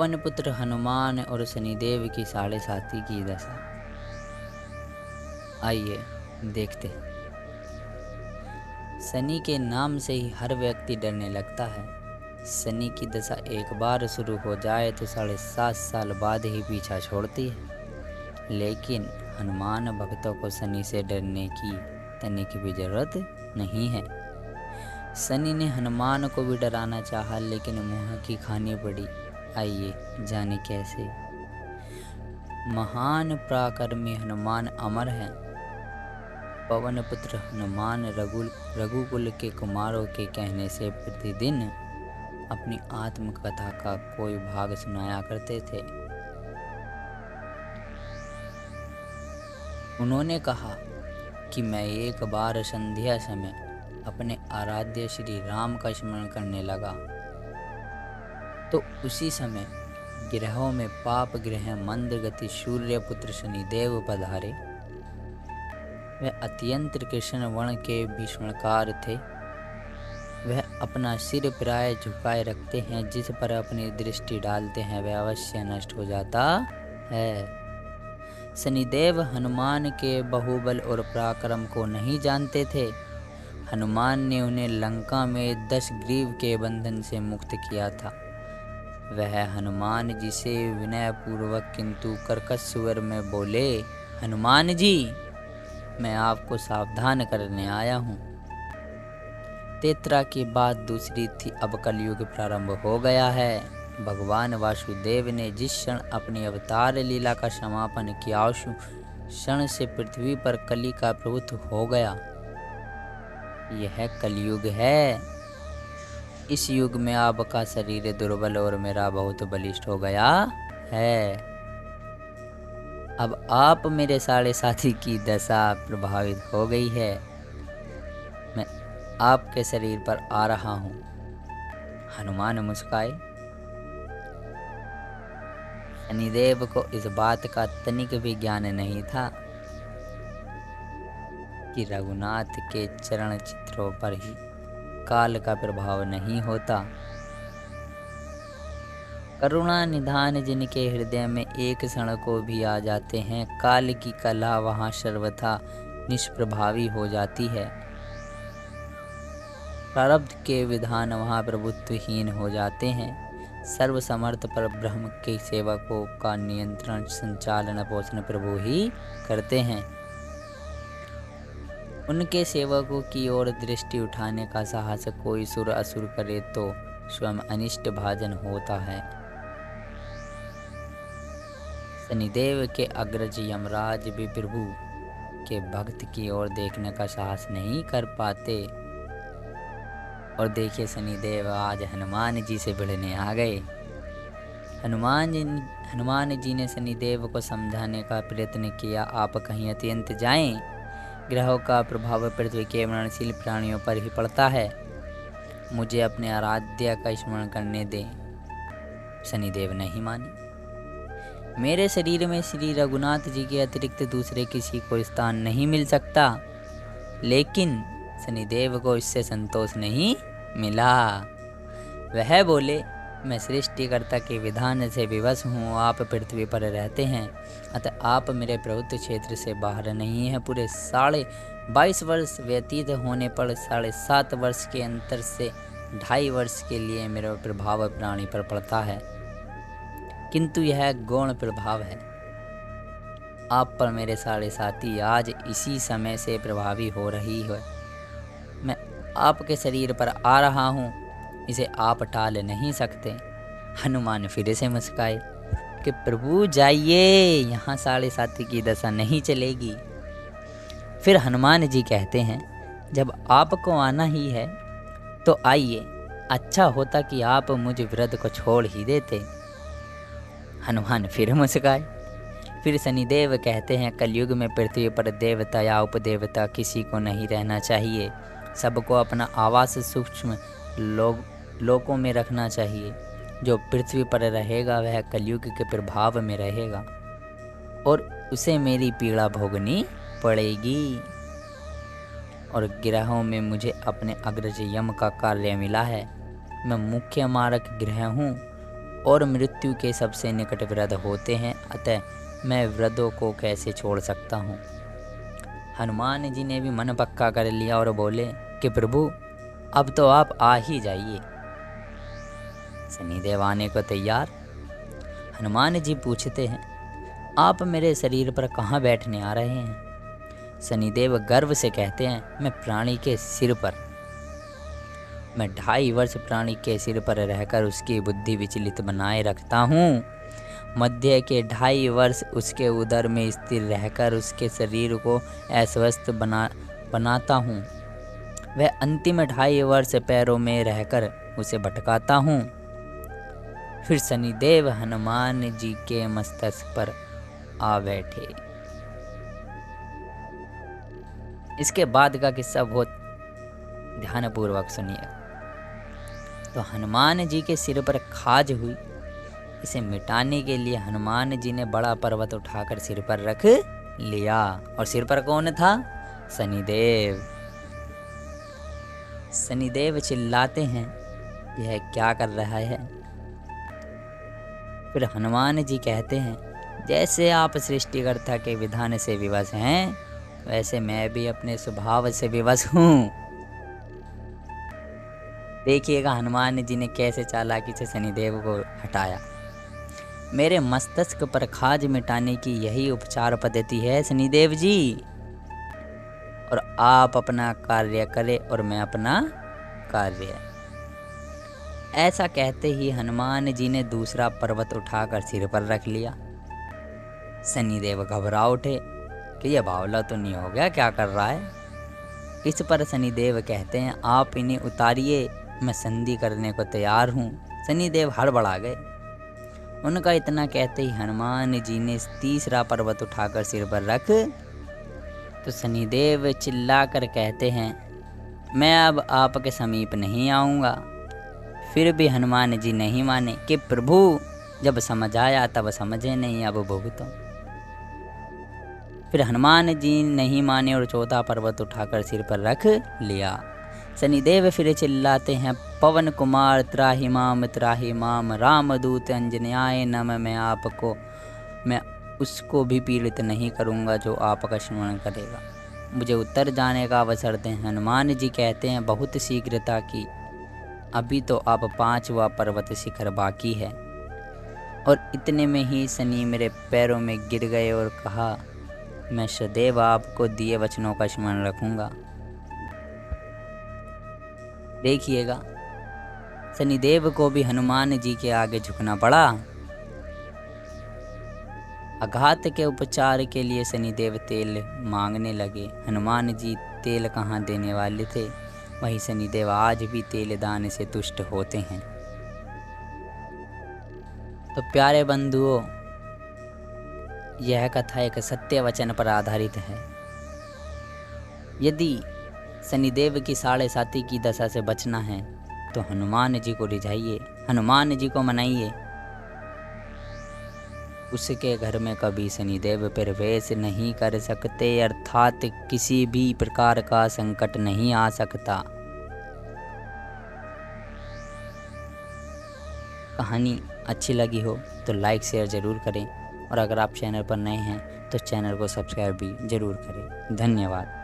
पवन पुत्र हनुमान और शनिदेव की साढ़े साती की दशा। आइए देखते हैं। शनि के नाम से ही हर व्यक्ति डरने लगता है। शनि की दशा एक बार शुरू हो जाए तो 7.5 साल बाद ही पीछा छोड़ती है। लेकिन हनुमान भक्तों को शनि से डरने की तनिक भी जरूरत नहीं है। शनि ने हनुमान को भी डराना चाहा, लेकिन मुँह की खानी पड़ी। आइए जाने कैसे। महान पराक्रमी हनुमान अमर हैं। पवन पुत्र हनुमान रघुकुल के कुमारों के कहने से प्रतिदिन अपनी आत्मकथा का कोई भाग सुनाया करते थे। उन्होंने कहा कि मैं एक बार संध्या समय अपने आराध्य श्री राम का स्मरण करने लगा तो उसी समय ग्रहों में पाप ग्रह मंद गति सूर्य पुत्र शनिदेव पधारे। वह अत्यंत कृष्ण वर्ण के भीष्मकार थे। वह अपना सिर प्राय झुकाए रखते हैं, जिस पर अपनी दृष्टि डालते हैं वह अवश्य नष्ट हो जाता है। शनिदेव हनुमान के बाहुबल और पराक्रम को नहीं जानते थे। हनुमान ने उन्हें लंका में 10 ग्रीव के बंधन से मुक्त किया था। वह हनुमान जी से विनय पूर्वक किंतु कर्कश स्वर में बोले, हनुमान जी, मैं आपको सावधान करने आया हूँ। तेत्रा की बात दूसरी थी। अब कलयुग प्रारंभ हो गया है। भगवान वासुदेव ने जिस क्षण अपनी अवतार लीला का समापन किया, उस क्षण से पृथ्वी पर कली का प्रभुत्व हो गया। यह कलयुग है। इस युग में आपका शरीर दुर्बल और मेरा बहुत बलिष्ठ हो गया है। अब आप मेरे साढ़े साथी की दशा प्रभावित हो गई है। मैं आपके शरीर पर आ रहा हूँ। हनुमान मुस्काए। शनिदेव को इस बात का तनिक भी ज्ञान नहीं था कि रघुनाथ के चरण चित्रों पर ही काल का प्रभाव नहीं होता। करुणा निधान जिनके हृदय में एक क्षण को भी आ जाते हैं, काल की कला वहां सर्वथा निष्प्रभावी हो जाती है। प्रारब्ध के विधान वहां प्रभुत्वहीन हो जाते हैं। सर्वसमर्थ पर ब्रह्म के सेवकों का नियंत्रण संचालन पोषण प्रभु ही करते हैं। उनके सेवकों की ओर दृष्टि उठाने का साहस कोई सुर असुर करे तो स्वयं अनिष्ट भाजन होता है। शनिदेव के अग्रज यमराज भी प्रभु के भक्त की ओर देखने का साहस नहीं कर पाते। और देखिए, शनिदेव आज हनुमान जी से भिड़ने आ गए। हनुमान जी ने शनिदेव को समझाने का प्रयत्न किया, आप कहीं अत्यंत जाएं। ग्रहों का प्रभाव पृथ्वी के मरणशील प्राणियों पर ही पड़ता है। मुझे अपने आराध्य का स्मरण करने दें। शनिदेव नहीं माने। मेरे शरीर में श्री रघुनाथ जी के अतिरिक्त दूसरे किसी को स्थान नहीं मिल सकता। लेकिन शनिदेव को इससे संतोष नहीं मिला। वह बोले, मैं सृष्टिकर्ता के विधान से विवश हूँ। आप पृथ्वी पर रहते हैं, अतः आप मेरे प्रभुत्व क्षेत्र से बाहर नहीं हैं। पूरे 22.5 वर्ष व्यतीत होने पर 7.5 वर्ष के अंतर से 2.5 वर्ष के लिए मेरा प्रभाव प्राणी पर पड़ता है, किंतु यह गौण प्रभाव है। आप पर मेरे 7.5 आज इसी समय से प्रभावी हो रही है। मैं आपके शरीर पर आ रहा हूँ, इसे आप टाल नहीं सकते। हनुमान फिर से मुस्काए कि प्रभु जाइए, यहाँ 7.5 की दशा नहीं चलेगी। फिर हनुमान जी कहते हैं, जब आपको आना ही है तो आइए। अच्छा होता कि आप मुझ वृद्ध को छोड़ ही देते। हनुमान फिर मुस्काए। फिर शनिदेव कहते हैं, कलयुग में पृथ्वी पर देवता या उपदेवता किसी को नहीं रहना चाहिए। सबको अपना आवास सूक्ष्म लोकों में रखना चाहिए। जो पृथ्वी पर रहेगा वह कलयुग के प्रभाव में रहेगा और उसे मेरी पीड़ा भोगनी पड़ेगी। और ग्रहों में मुझे अपने अग्रज यम का कार्य मिला है। मैं मुख्य मारक ग्रह हूँ और मृत्यु के सबसे निकट वृद्ध होते हैं, अतः मैं वृद्धों को कैसे छोड़ सकता हूँ। हनुमान जी ने भी मन पक्का कर लिया और बोले कि प्रभु अब तो आप आ ही जाइए। शनिदेव आने को तैयार। हनुमान जी पूछते हैं, आप मेरे शरीर पर कहाँ बैठने आ रहे हैं। शनिदेव गर्व से कहते हैं, मैं प्राणी के सिर पर। मैं 2.5 वर्ष प्राणी के सिर पर रहकर उसकी बुद्धि विचलित बनाए रखता हूँ। मध्य के 2.5 वर्ष उसके उदर में स्थिर रहकर उसके शरीर को अस्वस्थ बनाता हूँ। वह अंतिम 2.5 वर्ष पैरों में रहकर उसे भटकाता हूँ। फिर शनिदेव हनुमान जी के मस्तक पर आ बैठे। इसके बाद का किस्सा बहुत ध्यानपूर्वक सुनिए। तो हनुमान जी के सिर पर खाज हुई। इसे मिटाने के लिए हनुमान जी ने बड़ा पर्वत उठाकर सिर पर रख लिया। और सिर पर कौन था? शनिदेव। शनिदेव चिल्लाते हैं, यह क्या कर रहा है। फिर हनुमान जी कहते हैं, जैसे आप सृष्टिकर्ता के विधान से विवश हैं, वैसे मैं भी अपने स्वभाव से विवश हूँ। देखिएगा हनुमान जी ने कैसे चालाकी से शनिदेव को हटाया। मेरे मस्तिष्क पर खाज मिटाने की यही उपचार पद्धति है शनिदेव जी। और आप अपना कार्य करें और मैं अपना कार्य। ऐसा कहते ही हनुमान जी ने दूसरा पर्वत उठाकर सिर पर रख लिया। शनिदेव घबरा उठे कि यह बावला तो नहीं हो गया, क्या कर रहा है। इस पर शनिदेव कहते हैं, आप इन्हें उतारिए, मैं संधि करने को तैयार हूँ। शनिदेव हड़बड़ा गए। उनका इतना कहते ही हनुमान जी ने तीसरा पर्वत उठाकर सिर पर रख। तो शनिदेव चिल्लाकर कहते हैं, मैं अब आपके समीप नहीं आऊँगा। फिर भी हनुमान जी नहीं माने कि प्रभु जब समझ आया तब समझे नहीं, अब भुगतो। फिर हनुमान जी नहीं माने और चौथा पर्वत उठाकर सिर पर रख लिया। शनिदेव फिर चिल्लाते हैं, पवन कुमार त्राहि माम रामदूत अंजन्याय नम। मैं उसको भी पीड़ित नहीं करूँगा जो आपका स्मरण करेगा। मुझे उत्तर जाने का अवसर दें। हनुमान जी कहते हैं, बहुत शीघ्रता की, अभी तो आप 5वां पर्वत शिखर बाकी है। और इतने में ही शनि मेरे पैरों में गिर गए और कहा, मैं सदैव आपको दिए वचनों का स्मरण रखूँगा। देखिएगा शनिदेव को भी हनुमान जी के आगे झुकना पड़ा। आघात के उपचार के लिए शनिदेव तेल मांगने लगे। हनुमान जी तेल कहाँ देने वाले थे, वही शनिदेव आज भी तेल दान से तुष्ट होते हैं। तो प्यारे बंधुओं, यह कथा एक सत्य वचन पर आधारित है। यदि शनिदेव की 7.5 की दशा से बचना है तो हनुमान जी को रिझाइए, हनुमान जी को मनाइए। उसके घर में कभी शनिदेव प्रवेश नहीं कर सकते, अर्थात किसी भी प्रकार का संकट नहीं आ सकता। कहानी अच्छी लगी हो तो लाइक शेयर ज़रूर करें, और अगर आप चैनल पर नए हैं तो चैनल को सब्सक्राइब भी ज़रूर करें। धन्यवाद।